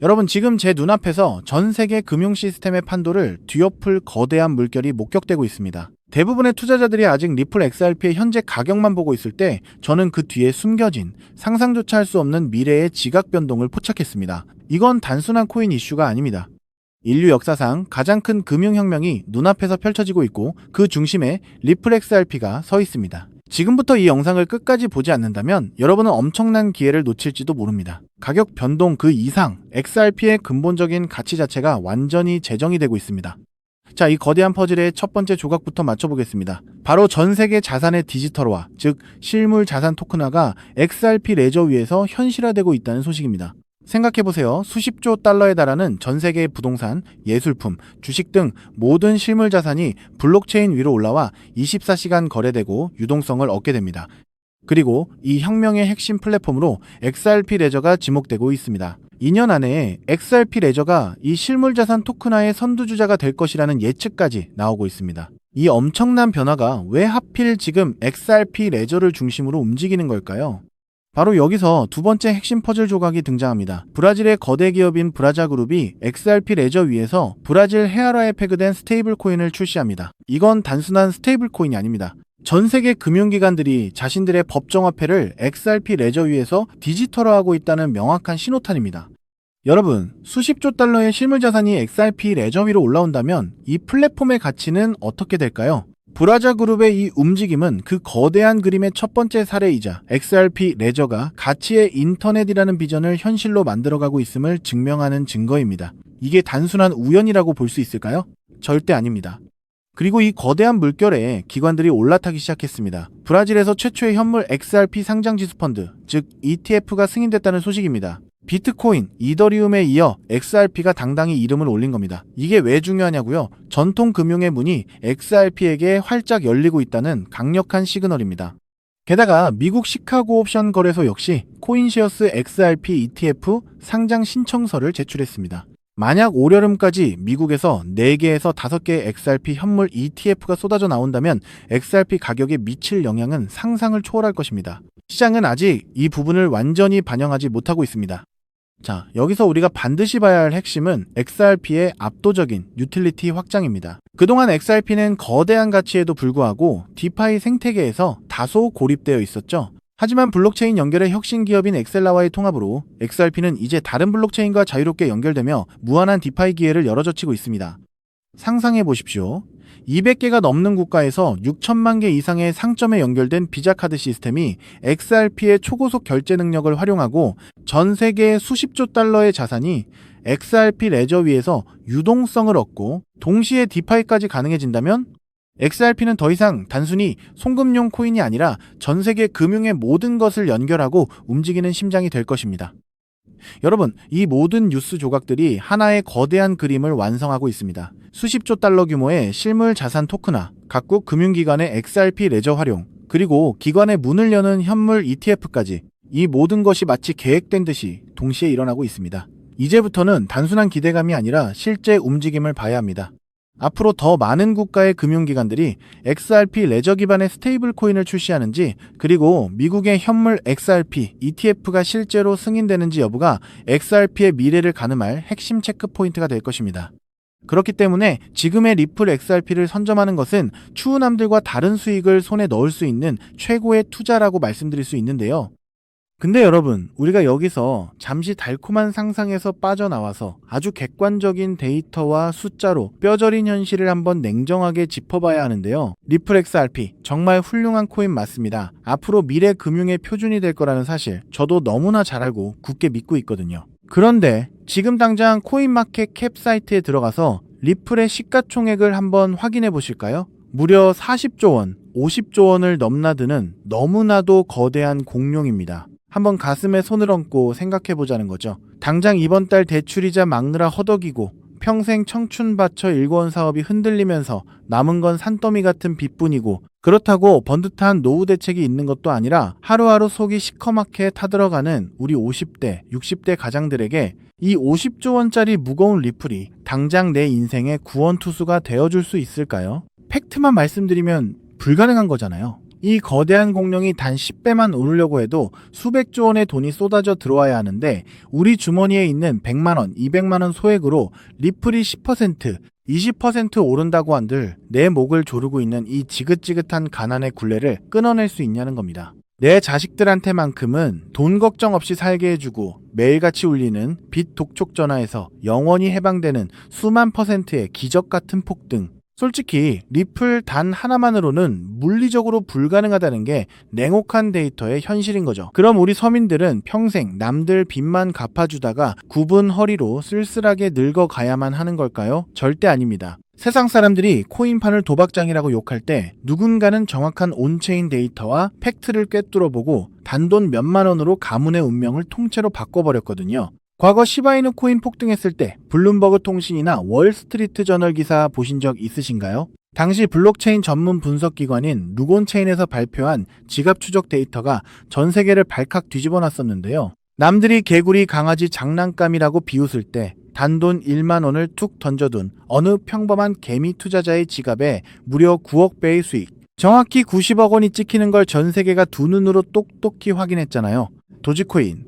여러분, 지금 제 눈앞에서 전 세계 금융 시스템의 판도를 뒤엎을 거대한 물결이 목격되고 있습니다. 대부분의 투자자들이 아직 리플 XRP의 현재 가격만 보고 있을 때 저는 그 뒤에 숨겨진 상상조차 할 수 없는 미래의 지각 변동을 포착했습니다. 이건 단순한 코인 이슈가 아닙니다. 인류 역사상 가장 큰 금융혁명이 눈앞에서 펼쳐지고 있고 그 중심에 리플 XRP가 서 있습니다. 지금부터 이 영상을 끝까지 보지 않는다면 여러분은 엄청난 기회를 놓칠지도 모릅니다. 가격 변동 그 이상 XRP의 근본적인 가치 자체가 완전히 재정이 되고 있습니다. 자, 이 거대한 퍼즐의 첫 번째 조각부터 맞춰보겠습니다. 바로 전 세계 자산의 디지털화, 즉 실물 자산 토큰화가 XRP 레저 위에서 현실화되고 있다는 소식입니다. 생각해보세요. 수십조 달러에 달하는 전 세계의 부동산, 예술품, 주식 등 모든 실물 자산이 블록체인 위로 올라와 24시간 거래되고 유동성을 얻게 됩니다. 그리고 이 혁명의 핵심 플랫폼으로 XRP 레저가 지목되고 있습니다. 2년 안에 XRP 레저가 이 실물 자산 토큰화의 선두주자가 될 것이라는 예측까지 나오고 있습니다. 이 엄청난 변화가 왜 하필 지금 XRP 레저를 중심으로 움직이는 걸까요? 바로 여기서 두 번째 핵심 퍼즐 조각이 등장합니다. 브라질의 거대 기업인 브라자그룹이 XRP 레저 위에서 브라질 헤아라에 패그된 스테이블 코인을 출시합니다. 이건 단순한 스테이블 코인이 아닙니다. 전 세계 금융기관들이 자신들의 법정화폐를 XRP 레저 위에서 디지털화하고 있다는 명확한 신호탄입니다. 여러분, 수십조 달러의 실물자산이 XRP 레저 위로 올라온다면 이 플랫폼의 가치는 어떻게 될까요? 브라자그룹의 이 움직임은 그 거대한 그림의 첫 번째 사례이자 XRP 레저가 가치의 인터넷이라는 비전을 현실로 만들어가고 있음을 증명하는 증거입니다. 이게 단순한 우연이라고 볼 수 있을까요? 절대 아닙니다. 그리고 이 거대한 물결에 기관들이 올라타기 시작했습니다. 브라질에서 최초의 현물 XRP 상장지수 펀드, 즉 ETF가 승인됐다는 소식입니다. 비트코인, 이더리움에 이어 XRP가 당당히 이름을 올린 겁니다. 이게 왜 중요하냐고요? 전통 금융의 문이 XRP에게 활짝 열리고 있다는 강력한 시그널입니다. 게다가 미국 시카고 옵션 거래소 역시 코인시어스 XRP ETF 상장 신청서를 제출했습니다. 만약 올여름까지 미국에서 4개에서 5개의 XRP 현물 ETF가 쏟아져 나온다면 XRP 가격에 미칠 영향은 상상을 초월할 것입니다. 시장은 아직 이 부분을 완전히 반영하지 못하고 있습니다. 자, 여기서 우리가 반드시 봐야 할 핵심은 XRP의 압도적인 유틸리티 확장입니다. 그동안 XRP는 거대한 가치에도 불구하고 디파이 생태계에서 다소 고립되어 있었죠. 하지만 블록체인 연결의 혁신 기업인 엑셀라와의 통합으로 XRP는 이제 다른 블록체인과 자유롭게 연결되며 무한한 디파이 기회를 열어젖히고 있습니다. 상상해 보십시오. 200개가 넘는 국가에서 6천만 개 이상의 상점에 연결된 비자 카드 시스템이 XRP의 초고속 결제 능력을 활용하고 전 세계의 수십조 달러의 자산이 XRP 레저 위에서 유동성을 얻고 동시에 디파이까지 가능해진다면 XRP는 더 이상 단순히 송금용 코인이 아니라 전 세계 금융의 모든 것을 연결하고 움직이는 심장이 될 것입니다. 여러분, 이 모든 뉴스 조각들이 하나의 거대한 그림을 완성하고 있습니다. 수십조 달러 규모의 실물 자산 토큰화, 각국 금융기관의 XRP 레저 활용, 그리고 기관의 문을 여는 현물 ETF까지 이 모든 것이 마치 계획된 듯이 동시에 일어나고 있습니다. 이제부터는 단순한 기대감이 아니라 실제 움직임을 봐야 합니다. 앞으로 더 많은 국가의 금융기관들이 XRP 레저 기반의 스테이블 코인을 출시하는지, 그리고 미국의 현물 XRP ETF가 실제로 승인되는지 여부가 XRP의 미래를 가늠할 핵심 체크 포인트가 될 것입니다. 그렇기 때문에 지금의 리플 XRP를 선점하는 것은 추후남들과 다른 수익을 손에 넣을 수 있는 최고의 투자라고 말씀드릴 수 있는데요. 근데 여러분, 우리가 여기서 잠시 달콤한 상상에서 빠져나와서 아주 객관적인 데이터와 숫자로 뼈저린 현실을 한번 냉정하게 짚어봐야 하는데요. 리플 XRP 정말 훌륭한 코인 맞습니다. 앞으로 미래 금융의 표준이 될 거라는 사실 저도 너무나 잘 알고 굳게 믿고 있거든요. 그런데 지금 당장 코인마켓 캡 사이트에 들어가서 리플의 시가총액을 한번 확인해 보실까요? 무려 40조 원, 50조 원을 넘나드는 너무나도 거대한 공룡입니다. 한번 가슴에 손을 얹고 생각해보자는 거죠. 당장 이번 달 대출이자 막느라 허덕이고 평생 청춘 바쳐 일궈온 사업이 흔들리면서 남은 건 산더미 같은 빚뿐이고, 그렇다고 번듯한 노후 대책이 있는 것도 아니라 하루하루 속이 시커멓게 타들어가는 우리 50대, 60대 가장들에게 이 50조 원짜리 무거운 리플이 당장 내 인생의 구원투수가 되어줄 수 있을까요? 팩트만 말씀드리면 불가능한 거잖아요. 이 거대한 공룡이 단 10배만 오르려고 해도 수백조 원의 돈이 쏟아져 들어와야 하는데 우리 주머니에 있는 100만원, 200만원 소액으로 리플이 10%, 20% 오른다고 한들 내 목을 조르고 있는 이 지긋지긋한 가난의 굴레를 끊어낼 수 있냐는 겁니다. 내 자식들한테만큼은 돈 걱정 없이 살게 해주고 매일같이 울리는 빚 독촉 전화에서 영원히 해방되는 수만 %의 기적 같은 폭등. 솔직히 리플 단 하나만으로는 물리적으로 불가능하다는 게 냉혹한 데이터의 현실인 거죠. 그럼 우리 서민들은 평생 남들 빚만 갚아주다가 굽은 허리로 쓸쓸하게 늙어가야만 하는 걸까요? 절대 아닙니다. 세상 사람들이 코인판을 도박장이라고 욕할 때 누군가는 정확한 온체인 데이터와 팩트를 꿰뚫어보고 단돈 몇만 원으로 가문의 운명을 통째로 바꿔버렸거든요. 과거 시바이누 코인 폭등했을 때 블룸버그 통신이나 월스트리트 저널 기사 보신 적 있으신가요? 당시 블록체인 전문 분석 기관인 루곤체인에서 발표한 지갑 추적 데이터가 전 세계를 발칵 뒤집어 놨었는데요. 남들이 개구리 강아지 장난감이라고 비웃을 때 단돈 1만 원을 툭 던져둔 어느 평범한 개미 투자자의 지갑에 무려 9억 배의 수익. 정확히 90억 원이 찍히는 걸 전 세계가 두 눈으로 똑똑히 확인했잖아요. 도지코인,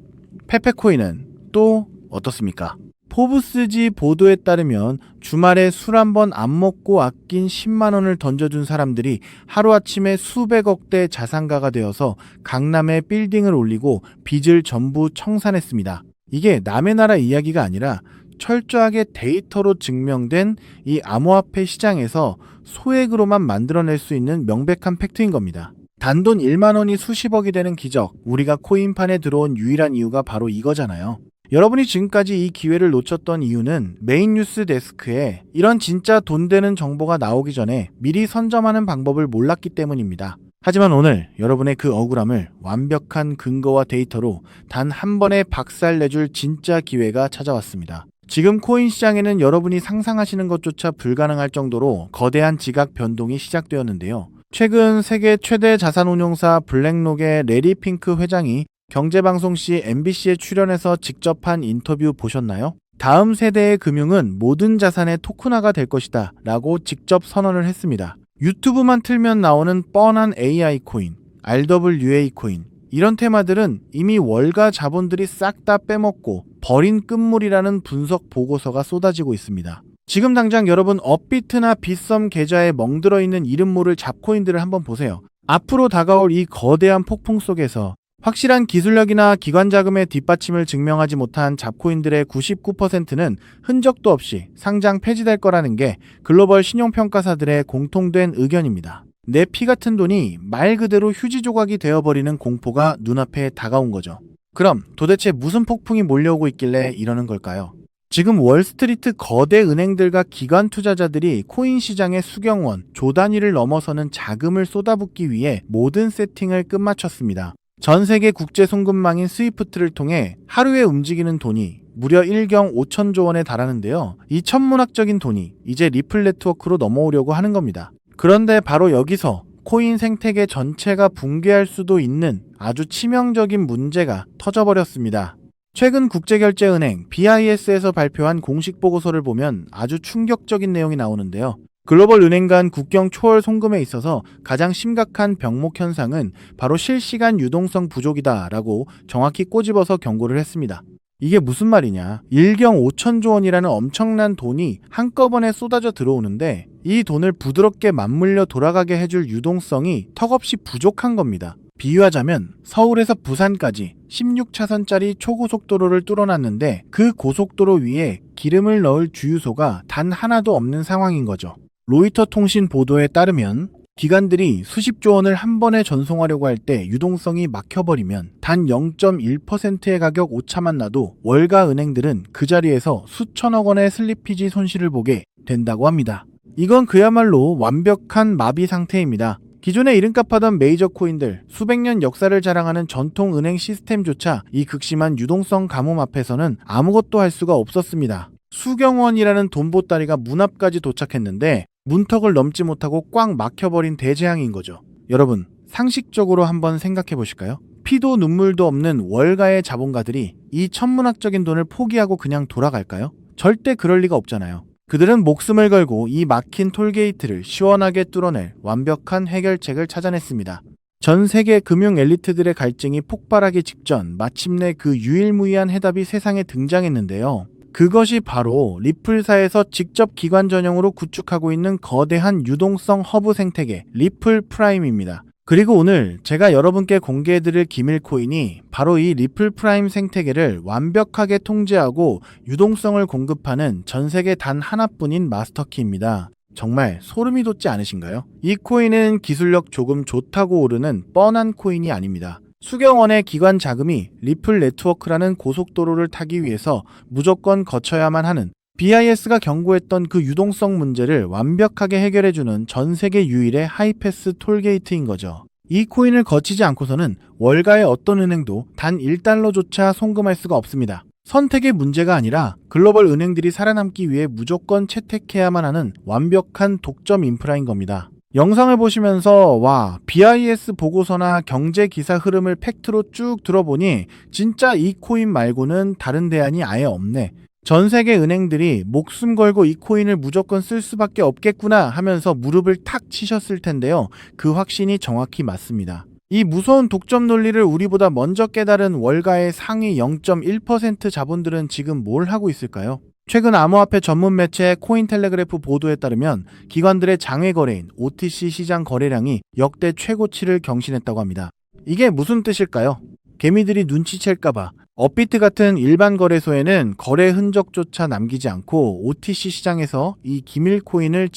페페코인은 또 어떻습니까? 포브스지 보도에 따르면 주말에 술 한 번 안 먹고 아낀 10만 원을 던져준 사람들이 하루아침에 수백억대 자산가가 되어서 강남에 빌딩을 올리고 빚을 전부 청산했습니다. 이게 남의 나라 이야기가 아니라 철저하게 데이터로 증명된 이 암호화폐 시장에서 소액으로만 만들어낼 수 있는 명백한 팩트인 겁니다. 단돈 1만 원이 수십억이 되는 기적, 우리가 코인판에 들어온 유일한 이유가 바로 이거잖아요. 여러분이 지금까지 이 기회를 놓쳤던 이유는 메인 뉴스 데스크에 이런 진짜 돈 되는 정보가 나오기 전에 미리 선점하는 방법을 몰랐기 때문입니다. 하지만 오늘 여러분의 그 억울함을 완벽한 근거와 데이터로 단 한 번에 박살내줄 진짜 기회가 찾아왔습니다. 지금 코인 시장에는 여러분이 상상하시는 것조차 불가능할 정도로 거대한 지각 변동이 시작되었는데요. 최근 세계 최대 자산운용사 블랙록의 레리 핑크 회장이 경제방송 시 MBC에 출연해서 직접 한 인터뷰 보셨나요? 다음 세대의 금융은 모든 자산의 토큰화가 될 것이다 라고 직접 선언을 했습니다. 유튜브만 틀면 나오는 뻔한 AI 코인, RWA 코인, 이런 테마들은 이미 월가 자본들이 싹 다 빼먹고 버린 끝물이라는 분석 보고서가 쏟아지고 있습니다. 지금 당장 여러분 업비트나 빗썸 계좌에 멍들어 있는 이름 모를 잡코인들을 한번 보세요. 앞으로 다가올 이 거대한 폭풍 속에서 확실한 기술력이나 기관 자금의 뒷받침을 증명하지 못한 잡코인들의 99%는 흔적도 없이 상장 폐지될 거라는 게 글로벌 신용평가사들의 공통된 의견입니다. 내 피 같은 돈이 말 그대로 휴지 조각이 되어버리는 공포가 눈앞에 다가온 거죠. 그럼 도대체 무슨 폭풍이 몰려오고 있길래 이러는 걸까요? 지금 월스트리트 거대 은행들과 기관 투자자들이 코인 시장의 수경원, 조 단위를 넘어서는 자금을 쏟아붓기 위해 모든 세팅을 끝마쳤습니다. 전 세계 국제 송금망인 스위프트를 통해 하루에 움직이는 돈이 무려 1경 5천조 원에 달하는데요. 이 천문학적인 돈이 이제 리플 네트워크로 넘어오려고 하는 겁니다. 그런데 바로 여기서 코인 생태계 전체가 붕괴할 수도 있는 아주 치명적인 문제가 터져버렸습니다. 최근 국제결제은행 BIS에서 발표한 공식 보고서를 보면 아주 충격적인 내용이 나오는데요. 글로벌 은행 간 국경 초월 송금에 있어서 가장 심각한 병목 현상은 바로 실시간 유동성 부족이다라고 정확히 꼬집어서 경고를 했습니다. 이게 무슨 말이냐? 1경 5천조 원이라는 엄청난 돈이 한꺼번에 쏟아져 들어오는데 이 돈을 부드럽게 맞물려 돌아가게 해줄 유동성이 턱없이 부족한 겁니다. 비유하자면 서울에서 부산까지 16차선짜리 초고속도로를 뚫어놨는데 그 고속도로 위에 기름을 넣을 주유소가 단 하나도 없는 상황인 거죠. 로이터 통신 보도에 따르면 기관들이 수십조 원을 한 번에 전송하려고 할 때 유동성이 막혀버리면 단 0.1%의 가격 오차만 나도 월가 은행들은 그 자리에서 수천억 원의 슬리피지 손실을 보게 된다고 합니다. 이건 그야말로 완벽한 마비 상태입니다. 기존에 이름값 하던 메이저 코인들, 수백 년 역사를 자랑하는 전통 은행 시스템조차 이 극심한 유동성 가뭄 앞에서는 아무것도 할 수가 없었습니다. 수경원이라는 돈보따리가 문 앞까지 도착했는데 문턱을 넘지 못하고 꽉 막혀버린 대재앙인 거죠. 여러분, 상식적으로 한번 생각해 보실까요? 피도 눈물도 없는 월가의 자본가들이 이 천문학적인 돈을 포기하고 그냥 돌아갈까요? 절대 그럴 리가 없잖아요. 그들은 목숨을 걸고 이 막힌 톨게이트를 시원하게 뚫어낼 완벽한 해결책을 찾아냈습니다. 전 세계 금융 엘리트들의 갈증이 폭발하기 직전 마침내 그 유일무이한 해답이 세상에 등장했는데요. 그것이 바로 리플사에서 직접 기관 전용으로 구축하고 있는 거대한 유동성 허브 생태계 리플 프라임입니다. 그리고 오늘 제가 여러분께 공개해드릴 기밀 코인이 바로 이 리플 프라임 생태계를 완벽하게 통제하고 유동성을 공급하는 전 세계 단 하나뿐인 마스터키입니다. 정말 소름이 돋지 않으신가요? 이 코인은 기술력 조금 좋다고 오르는 뻔한 코인이 아닙니다. 수억 원의 기관 자금이 리플 네트워크라는 고속도로를 타기 위해서 무조건 거쳐야만 하는 BIS가 경고했던 그 유동성 문제를 완벽하게 해결해주는 전 세계 유일의 하이패스 톨게이트인 거죠. 이 코인을 거치지 않고서는 월가의 어떤 은행도 단 1달러조차 송금할 수가 없습니다. 선택의 문제가 아니라 글로벌 은행들이 살아남기 위해 무조건 채택해야만 하는 완벽한 독점 인프라인 겁니다. 영상을 보시면서 와, BIS 보고서나 경제 기사 흐름을 팩트로 쭉 들어보니 진짜 이 코인 말고는 다른 대안이 아예 없네. 전 세계 은행들이 목숨 걸고 이 코인을 무조건 쓸 수밖에 없겠구나 하면서 무릎을 탁 치셨을 텐데요. 그 확신이 정확히 맞습니다. 이 무서운 독점 논리를 우리보다 먼저 깨달은 월가의 상위 0.1% 자본들은 지금 뭘 하고 있을까요? 최근 암호화폐 전문 매체 코인텔레그래프 보도에 따르면 기관들의 장외 거래인 OTC 시장 거래량이 역대 최고치를 경신했다고 합니다. 이게 무슨 뜻일까요? 개미들이 눈치챌까봐 업비트 같은 일반 거래소에는 거래 흔적조차 남기지 않고 OTC 시장에서 이 기밀 코인을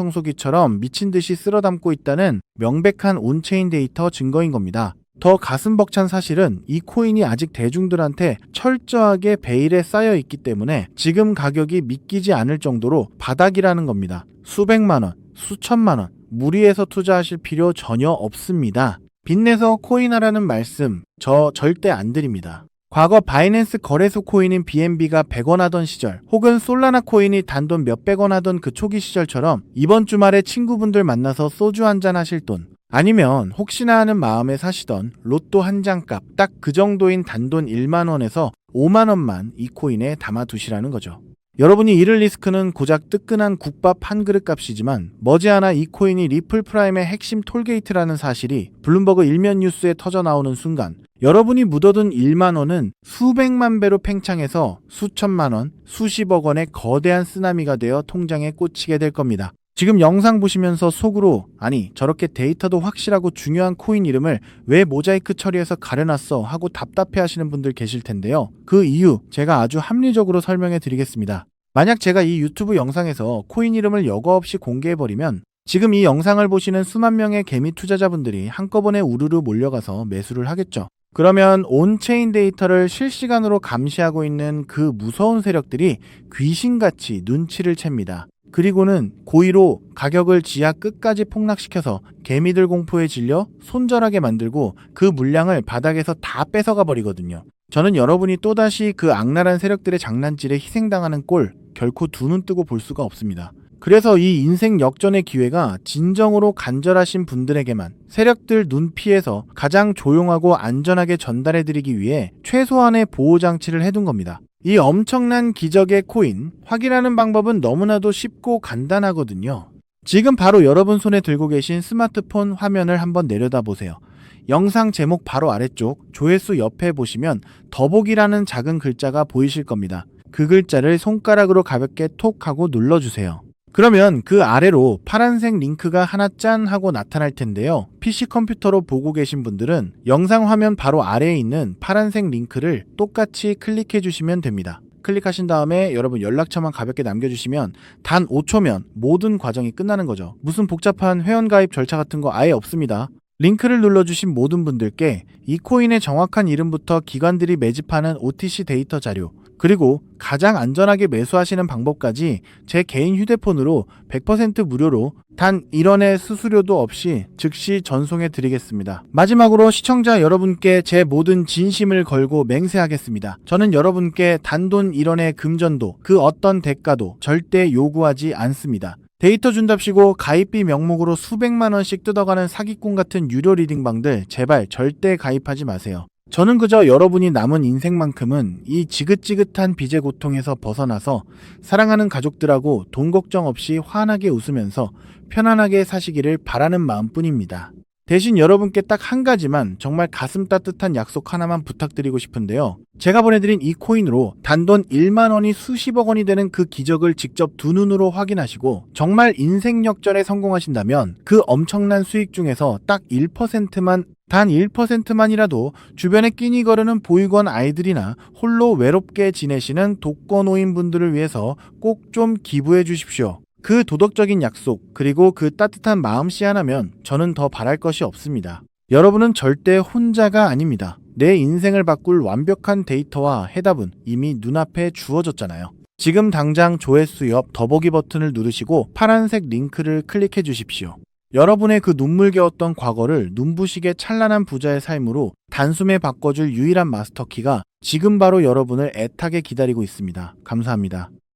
진공청소기처럼 미친 듯이 쓸어 담고 있다는 명백한 온체인 데이터 증거인 겁니다. 더 가슴 벅찬 사실은 이 코인이 아직 대중들한테 철저하게 베일에 쌓여 있기 때문에 지금 가격이 믿기지 않을 정도로 바닥이라는 겁니다. 수백만 원, 수천만 원, 무리해서 투자하실 필요 전혀 없습니다. 빚내서 코인하라는 말씀 저 절대 안 드립니다. 과거 바이낸스 거래소 코인인 BNB가 100원 하던 시절, 혹은 솔라나 코인이 단돈 몇백 원 하던 그 초기 시절처럼 이번 주말에 친구분들 만나서 소주 한잔 하실 돈, 아니면 혹시나 하는 마음에 사시던 로또 한 장 값 딱 그 정도인 단돈 1만 원에서 5만 원만 이 코인에 담아두시라는 거죠. 여러분이 잃을 리스크는 고작 뜨끈한 국밥 한 그릇 값이지만 머지않아 이 코인이 리플 프라임의 핵심 톨게이트라는 사실이 블룸버그 일면 뉴스에 터져 나오는 순간 여러분이 묻어둔 1만 원은 수백만 배로 팽창해서 수천만 원, 수십억 원의 거대한 쓰나미가 되어 통장에 꽂히게 될 겁니다. 지금 영상 보시면서 속으로 아니 저렇게 데이터도 확실하고 중요한 코인 이름을 왜 모자이크 처리해서 가려놨어 하고 답답해 하시는 분들 계실 텐데요. 그 이유 제가 아주 합리적으로 설명해 드리겠습니다. 만약 제가 이 유튜브 영상에서 코인 이름을 여과 없이 공개해버리면 지금 이 영상을 보시는 수만 명의 개미 투자자분들이 한꺼번에 우르르 몰려가서 매수를 하겠죠. 그러면 온체인 데이터를 실시간으로 감시하고 있는 그 무서운 세력들이 귀신같이 눈치를 챕니다. 그리고는 고의로 가격을 지하 끝까지 폭락시켜서 개미들 공포에 질려 손절하게 만들고 그 물량을 바닥에서 다 뺏어가 버리거든요. 저는 여러분이 또다시 그 악랄한 세력들의 장난질에 희생당하는 꼴 결코 두 눈 뜨고 볼 수가 없습니다. 그래서 이 인생 역전의 기회가 진정으로 간절하신 분들에게만 세력들 눈 피해서 가장 조용하고 안전하게 전달해드리기 위해 최소한의 보호장치를 해둔 겁니다. 이 엄청난 기적의 코인, 확인하는 방법은 너무나도 쉽고 간단하거든요. 지금 바로 여러분 손에 들고 계신 스마트폰 화면을 한번 내려다 보세요. 영상 제목 바로 아래쪽 조회수 옆에 보시면 더보기라는 작은 글자가 보이실 겁니다. 그 글자를 손가락으로 가볍게 톡 하고 눌러주세요. 그러면 그 아래로 파란색 링크가 하나 짠 하고 나타날 텐데요. PC 컴퓨터로 보고 계신 분들은 영상 화면 바로 아래에 있는 파란색 링크를 똑같이 클릭해 주시면 됩니다. 클릭하신 다음에 여러분 연락처만 가볍게 남겨주시면 단 5초면 모든 과정이 끝나는 거죠. 무슨 복잡한 회원가입 절차 같은 거 아예 없습니다. 링크를 눌러주신 모든 분들께 이 코인의 정확한 이름부터 기관들이 매집하는 OTC 데이터 자료, 그리고 가장 안전하게 매수하시는 방법까지 제 개인 휴대폰으로 100% 무료로 단 1원의 수수료도 없이 즉시 전송해 드리겠습니다. 마지막으로 시청자 여러분께 제 모든 진심을 걸고 맹세하겠습니다. 저는 여러분께 단돈 1원의 금전도 그 어떤 대가도 절대 요구하지 않습니다. 데이터 준답시고 가입비 명목으로 수백만 원씩 뜯어가는 사기꾼 같은 유료 리딩방들 제발 절대 가입하지 마세요. 저는 그저 여러분이 남은 인생만큼은 이 지긋지긋한 빚의 고통에서 벗어나서 사랑하는 가족들하고 돈 걱정 없이 환하게 웃으면서 편안하게 사시기를 바라는 마음뿐입니다. 대신 여러분께 딱 한 가지만 정말 가슴 따뜻한 약속 하나만 부탁드리고 싶은데요. 제가 보내드린 이 코인으로 단돈 1만 원이 수십억 원이 되는 그 기적을 직접 두 눈으로 확인하시고 정말 인생 역전에 성공하신다면 그 엄청난 수익 중에서 딱 1%만 단 1%만이라도 주변에 끼니 거르는 보육원 아이들이나 홀로 외롭게 지내시는 독거노인 분들을 위해서 꼭 좀 기부해 주십시오. 그 도덕적인 약속, 그리고 그 따뜻한 마음씨 하나면 저는 더 바랄 것이 없습니다. 여러분은 절대 혼자가 아닙니다. 내 인생을 바꿀 완벽한 데이터와 해답은 이미 눈앞에 주어졌잖아요. 지금 당장 조회수 옆 더보기 버튼을 누르시고 파란색 링크를 클릭해 주십시오. 여러분의 그 눈물겨웠던 과거를 눈부시게 찬란한 부자의 삶으로 단숨에 바꿔줄 유일한 마스터키가 지금 바로 여러분을 애타게 기다리고 있습니다. 감사합니다.